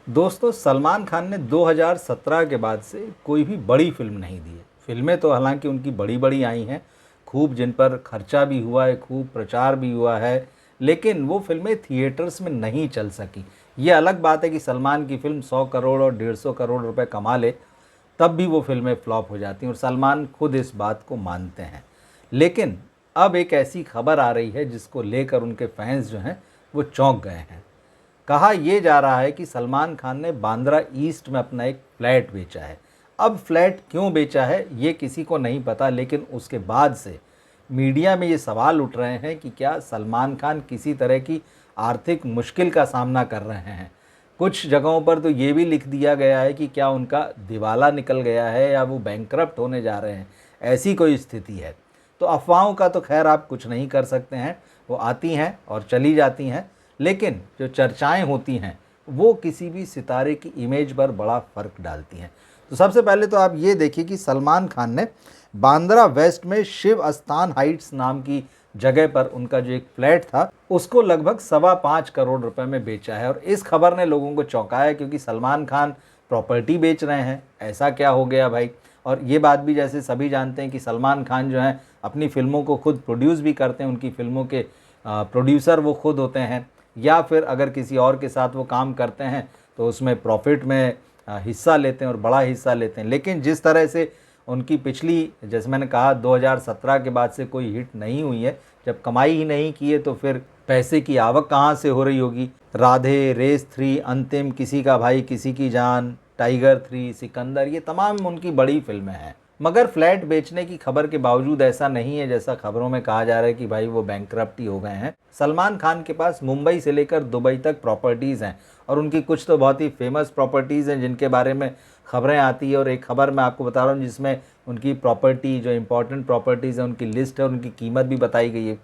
दोस्तों, सलमान खान ने 2017 के बाद से कोई भी बड़ी फिल्म नहीं दी है। फिल्में तो हालांकि उनकी बड़ी बड़ी आई हैं, खूब जिन पर खर्चा भी हुआ है, खूब प्रचार भी हुआ है, लेकिन वो फिल्में थिएटर्स में नहीं चल सकी। ये अलग बात है कि सलमान की फिल्म 100 करोड़ और 150 करोड़ रुपए कमा ले, तब भी वो फिल्में फ्लॉप हो जाती हैं और सलमान खुद इस बात को मानते हैं। लेकिन अब एक ऐसी खबर आ रही है जिसको लेकर उनके फैंस जो हैं वो चौंक गए हैं। कहा यह जा रहा है कि सलमान खान ने बांद्रा ईस्ट में अपना एक फ्लैट बेचा है। अब फ्लैट क्यों बेचा है ये किसी को नहीं पता, लेकिन उसके बाद से मीडिया में ये सवाल उठ रहे हैं कि क्या सलमान खान किसी तरह की आर्थिक मुश्किल का सामना कर रहे हैं। कुछ जगहों पर तो ये भी लिख दिया गया है कि क्या उनका दिवाला निकल गया है या वो बैंकरप्ट होने जा रहे हैं, ऐसी कोई स्थिति है। तो अफवाहों का तो खैर आप कुछ नहीं कर सकते हैं, वो आती हैं और चली जाती हैं, लेकिन जो चर्चाएं होती हैं वो किसी भी सितारे की इमेज पर बड़ा फ़र्क डालती हैं। तो सबसे पहले तो आप ये देखिए कि सलमान खान ने बांद्रा वेस्ट में शिव स्थान हाइट्स नाम की जगह पर उनका जो एक फ्लैट था उसको लगभग 5.25 करोड़ रुपए में बेचा है। और इस खबर ने लोगों को चौंकाया, क्योंकि सलमान खान प्रॉपर्टी बेच रहे हैं, ऐसा क्या हो गया भाई। और ये बात भी जैसे सभी जानते हैं कि सलमान खान जो हैं अपनी फ़िल्मों को खुद प्रोड्यूस भी करते हैं, उनकी फ़िल्मों के प्रोड्यूसर वो खुद होते हैं, या फिर अगर किसी और के साथ वो काम करते हैं तो उसमें प्रॉफिट में हिस्सा लेते हैं और बड़ा हिस्सा लेते हैं। लेकिन जिस तरह से उनकी पिछली, जैसे मैंने कहा, 2017 के बाद से कोई हिट नहीं हुई है, जब कमाई ही नहीं की है तो फिर पैसे की आवक कहाँ से हो रही होगी। राधे, रेस 3, अंतिम, किसी का भाई किसी की जान, टाइगर 3, सिकंदर, ये तमाम उनकी बड़ी फिल्में हैं। मगर फ्लैट बेचने की खबर के बावजूद ऐसा नहीं है जैसा खबरों में कहा जा रहा है कि भाई वो बैंकरप्ट ही हो गए हैं। सलमान खान के पास मुंबई से लेकर दुबई तक प्रॉपर्टीज़ हैं, और उनकी कुछ तो बहुत ही फेमस प्रॉपर्टीज़ हैं जिनके बारे में खबरें आती है। और एक खबर मैं आपको बता रहा हूँ जिसमें उनकी प्रॉपर्टी, जो इंपॉर्टेंट प्रॉपर्टीज़ हैं उनकी लिस्ट है, उनकी कीमत भी बताई गई है।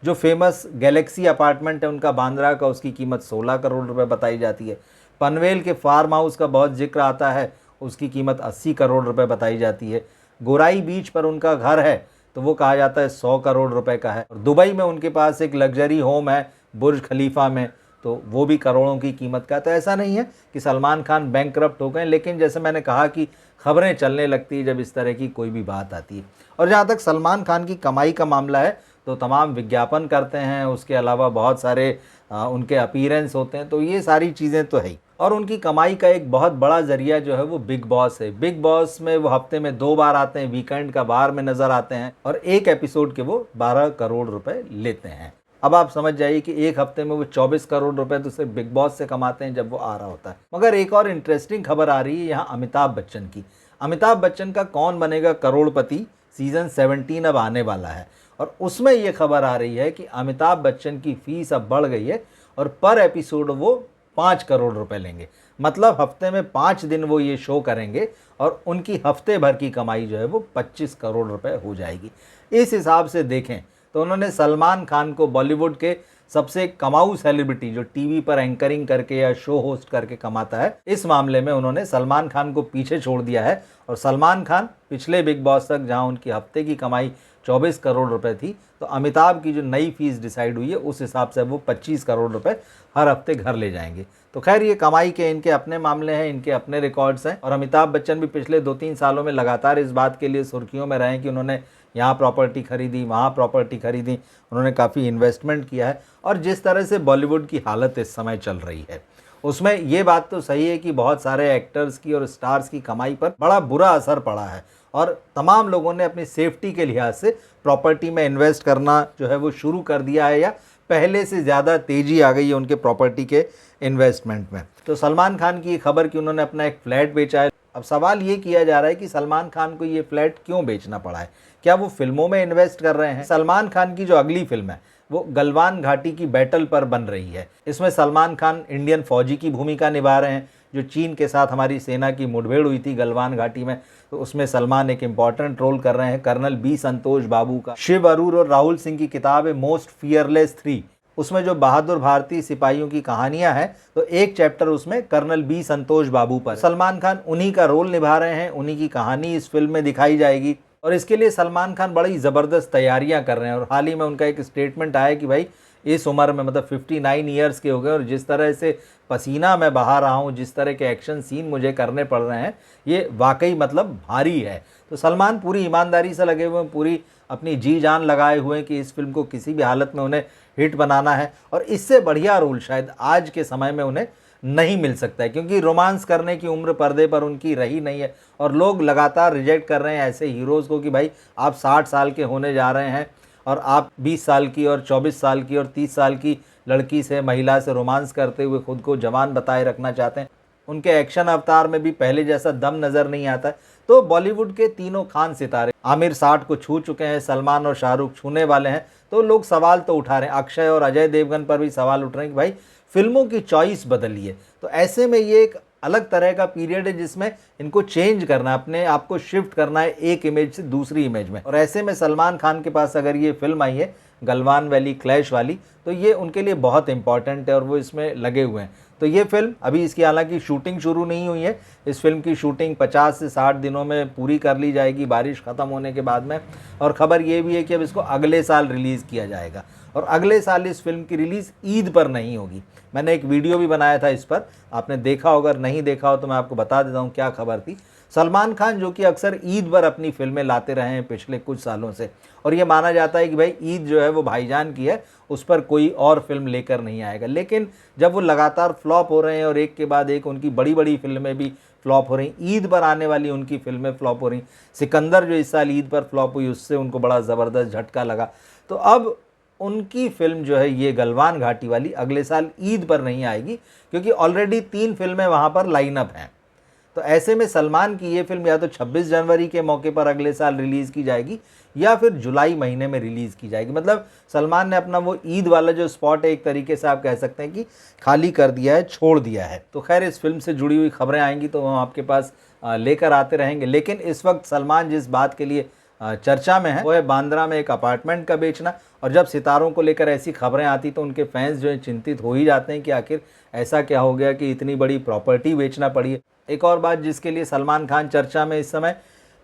जो फेमस गैलेक्सी अपार्टमेंट है उनका बांद्रा का, उसकी कीमत 16 करोड़ रुपए बताई जाती है। पनवेल के फार्म हाउस का बहुत जिक्र आता है, उसकी कीमत 80 करोड़ रुपए बताई जाती है। गोराई बीच पर उनका घर है तो वो कहा जाता है 100 करोड़ रुपए का है। और दुबई में उनके पास एक लग्जरी होम है बुर्ज खलीफा में, तो वो भी करोड़ों की कीमत का है। तो ऐसा नहीं है कि सलमान खान बैंकरप्ट हो गए, लेकिन जैसे मैंने कहा कि खबरें चलने लगती है जब इस तरह की कोई भी बात आती है। और जहाँ तक सलमान खान की कमाई का मामला है तो तमाम विज्ञापन करते हैं, उसके अलावा बहुत सारे उनके अपीयरेंस होते हैं, तो ये सारी चीज़ें तो है ही। और उनकी कमाई का एक बहुत बड़ा ज़रिया जो है वो बिग बॉस है। बिग बॉस में वो हफ्ते में 2 बार आते हैं, वीकेंड का बार में नज़र आते हैं, और एक एपिसोड के वो 12 करोड़ रुपए लेते हैं। अब आप समझ जाइए कि एक हफ्ते में वो 24 करोड़ रुपए तो सिर्फ बिग बॉस से कमाते हैं जब वो आ रहा होता है। मगर एक और इंटरेस्टिंग खबर आ रही है यहाँ अमिताभ बच्चन की। अमिताभ बच्चन का कौन बनेगा करोड़पति सीज़न 17 अब आने वाला है, और उसमें ये खबर आ रही है कि अमिताभ बच्चन की फ़ीस अब बढ़ गई है और पर एपिसोड वो 5 करोड़ रुपए लेंगे। मतलब हफ्ते में 5 दिन वो ये शो करेंगे और उनकी हफ्ते भर की कमाई जो है वो 25 करोड़ रुपए हो जाएगी। इस हिसाब से देखें तो उन्होंने सलमान खान को बॉलीवुड के सबसे कमाऊ सेलिब्रिटी, जो टीवी पर एंकरिंग करके या शो होस्ट करके कमाता है, इस मामले में उन्होंने सलमान खान को पीछे छोड़ दिया है। और सलमान खान पिछले बिग बॉस तक, जहां उनकी हफ्ते की कमाई 24 करोड़ रुपए थी, तो अमिताभ की जो नई फीस डिसाइड हुई है उस हिसाब से वो 25 करोड़ रुपए हर हफ्ते घर ले जाएंगे। तो खैर, ये कमाई के इनके अपने मामले हैं, इनके अपने रिकॉर्ड्स हैं। और अमिताभ बच्चन भी पिछले 2-3 सालों में लगातार इस बात के लिए सुर्खियों में रहे कि उन्होंने यहाँ प्रॉपर्टी खरीदी, वहाँ प्रॉपर्टी खरीदी, उन्होंने काफ़ी इन्वेस्टमेंट किया है। और जिस तरह से बॉलीवुड की हालत इस समय चल रही है उसमें ये बात तो सही है कि बहुत सारे एक्टर्स की और स्टार्स की कमाई पर बड़ा बुरा असर पड़ा है, और तमाम लोगों ने अपनी सेफ्टी के लिहाज से प्रॉपर्टी में इन्वेस्ट करना जो है वो शुरू कर दिया है, या पहले से ज़्यादा तेज़ी आ गई है उनके प्रॉपर्टी के इन्वेस्टमेंट में। तो सलमान खान की ये खबर कि उन्होंने अपना एक फ्लैट बेचा है, अब सवाल ये किया जा रहा है कि सलमान खान को ये फ्लैट क्यों बेचना पड़ा है। क्या वो फिल्मों में इन्वेस्ट कर रहे हैं? सलमान खान की जो अगली फिल्म है वो गलवान घाटी की बैटल पर बन रही है। इसमें सलमान खान इंडियन फौजी की भूमिका निभा रहे हैं। जो चीन के साथ हमारी सेना की मुठभेड़ हुई थी गलवान घाटी में, तो उसमें सलमान एक इम्पॉर्टेंट रोल कर रहे हैं, कर्नल बी संतोष बाबू का। शिव अरूर और राहुल सिंह की किताब है मोस्ट फियरलेस 3, उसमें जो बहादुर भारतीय सिपाहियों की कहानियां हैं, तो एक चैप्टर उसमें कर्नल बी संतोष बाबू पर। सलमान खान उन्हीं का रोल निभा रहे हैं, उन्हीं की कहानी इस फिल्म में दिखाई जाएगी, और इसके लिए सलमान खान बड़ी ज़बरदस्त तैयारियां कर रहे हैं। और हाल ही में उनका एक स्टेटमेंट आया कि भाई इस उम्र में, मतलब 59 ईयर्स के हो गए, और जिस तरह से पसीना मैं बहा रहा हूँ, जिस तरह के एक्शन सीन मुझे करने पड़ रहे हैं, ये वाकई मतलब भारी है। तो सलमान पूरी ईमानदारी से लगे हुए हैं, पूरी अपनी जी जान लगाए हुए हैं कि इस फिल्म को किसी भी हालत में उन्हें हिट बनाना है, और इससे बढ़िया रोल शायद आज के समय में उन्हें नहीं मिल सकता है, क्योंकि रोमांस करने की उम्र पर्दे पर उनकी रही नहीं है। और लोग लगातार रिजेक्ट कर रहे हैं ऐसे हीरोज़ को कि भाई आप 60 साल के होने जा रहे हैं और आप 20 साल की और 24 साल की और 30 साल की लड़की से, महिला से रोमांस करते हुए खुद को जवान बताए रखना चाहते हैं। उनके एक्शन अवतार में भी पहले जैसा दम नज़र नहीं आता है। तो बॉलीवुड के तीनों खान सितारे, आमिर 60 को छू चुके हैं, सलमान और शाहरुख छूने वाले हैं, तो लोग सवाल तो उठा रहे हैं। अक्षय और अजय देवगन पर भी सवाल उठ रहे हैं कि भाई फिल्मों की चॉइस बदलिए। तो ऐसे में ये एक अलग तरह का पीरियड है जिसमें इनको चेंज करना है, अपने आप को शिफ्ट करना है एक इमेज से दूसरी इमेज में। और ऐसे में सलमान खान के पास अगर ये फिल्म आई है गलवान वैली क्लैश वाली, तो ये उनके लिए बहुत इंपॉर्टेंट है और वो इसमें लगे हुए हैं। तो ये फिल्म अभी इसकी हालांकि शूटिंग शुरू नहीं हुई है, इस फिल्म की शूटिंग 50 से 60 दिनों में पूरी कर ली जाएगी बारिश ख़त्म होने के बाद में। और ख़बर ये भी है कि अब इसको अगले साल रिलीज़ किया जाएगा, और अगले साल इस फिल्म की रिलीज़ ईद पर नहीं होगी। मैंने एक वीडियो भी बनाया था इस पर, आपने देखा होगा, अगर नहीं देखा हो तो मैं आपको बता देता हूँ क्या खबर थी। सलमान खान जो कि अक्सर ईद पर अपनी फिल्में लाते रहे हैं पिछले कुछ सालों से, और ये माना जाता है कि भाई ईद जो है वो भाईजान की है, उस पर कोई और फिल्म लेकर नहीं आएगा। लेकिन जब वो लगातार फ्लॉप हो रहे हैं और एक के बाद एक उनकी बड़ी बड़ी फिल्में भी फ्लॉप हो रही, ईद पर आने वाली उनकी फिल्में फ्लॉप हो रही, सिकंदर जो इस साल ईद पर फ्लॉप हुई उससे उनको बड़ा ज़बरदस्त झटका लगा। तो अब उनकी फिल्म जो है ये गलवान घाटी वाली अगले साल ईद पर नहीं आएगी, क्योंकि ऑलरेडी 3 फिल्में वहाँ पर लाइनअप हैं। तो ऐसे में सलमान की ये फिल्म या तो 26 जनवरी के मौके पर अगले साल रिलीज़ की जाएगी या फिर जुलाई महीने में रिलीज़ की जाएगी। मतलब सलमान ने अपना वो ईद वाला जो स्पॉट है एक तरीके से आप कह सकते हैं कि खाली कर दिया है, छोड़ दिया है। तो खैर इस फिल्म से जुड़ी हुई खबरें आएंगी तो हम आपके पास लेकर आते रहेंगे। लेकिन इस वक्त सलमान जिस बात के लिए चर्चा में है वो है बांद्रा में एक अपार्टमेंट का बेचना। और जब सितारों को लेकर ऐसी खबरें आती तो उनके फैंस जो है चिंतित हो ही जाते हैं कि आखिर ऐसा क्या हो गया कि इतनी बड़ी प्रॉपर्टी बेचना पड़ी है। एक और बात जिसके लिए सलमान खान चर्चा में इस समय,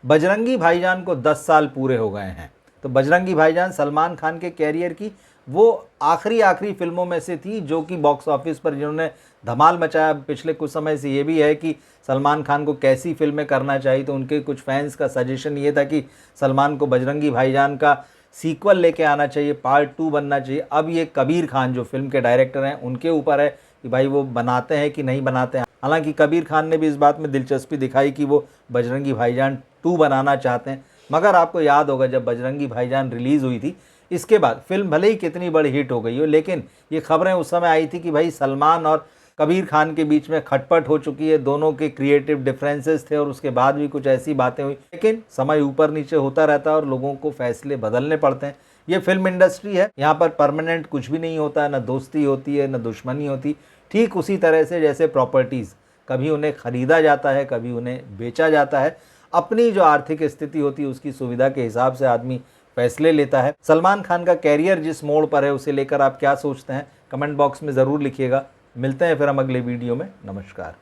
बजरंगी भाईजान को 10 साल पूरे हो गए हैं। तो बजरंगी भाईजान सलमान खान के कैरियर की वो आखिरी फिल्मों में से थी जो कि बॉक्स ऑफिस पर जिन्होंने धमाल मचाया। पिछले कुछ समय से ये भी है कि सलमान खान को कैसी फिल्में करना चाहिए, तो उनके कुछ फैंस का सजेशन ये था कि सलमान को बजरंगी भाईजान का सीक्वल लेके आना चाहिए, पार्ट 2 बनना चाहिए। अब ये कबीर खान जो फिल्म के डायरेक्टर हैं उनके ऊपर है कि भाई वो बनाते हैं कि नहीं बनाते हैं। हालांकि कबीर खान ने भी इस बात में दिलचस्पी दिखाई कि वो बजरंगी भाईजान 2 बनाना चाहते हैं। मगर आपको याद होगा जब बजरंगी भाईजान रिलीज़ हुई थी, इसके बाद फिल्म भले ही कितनी बड़ी हिट हो गई हो, लेकिन ये खबरें उस समय आई थी कि भाई सलमान और कबीर खान के बीच में खटपट हो चुकी है, दोनों के क्रिएटिव डिफरेंसेस थे और उसके बाद भी कुछ ऐसी बातें हुई। लेकिन समय ऊपर नीचे होता रहता है और लोगों को फैसले बदलने पड़ते हैं। ये फिल्म इंडस्ट्री है, यहाँ पर परमानेंट कुछ भी नहीं होता है, ना दोस्ती होती है ना दुश्मनी होती। ठीक उसी तरह से जैसे प्रॉपर्टीज़, कभी उन्हें ख़रीदा जाता है, कभी उन्हें बेचा जाता है। अपनी जो आर्थिक स्थिति होती है उसकी सुविधा के हिसाब से आदमी फैसले लेता है। सलमान खान का कैरियर जिस मोड़ पर है उसे लेकर आप क्या सोचते हैं, कमेंट बॉक्स में ज़रूर लिखिएगा। मिलते हैं फिर हम अगले वीडियो में। नमस्कार।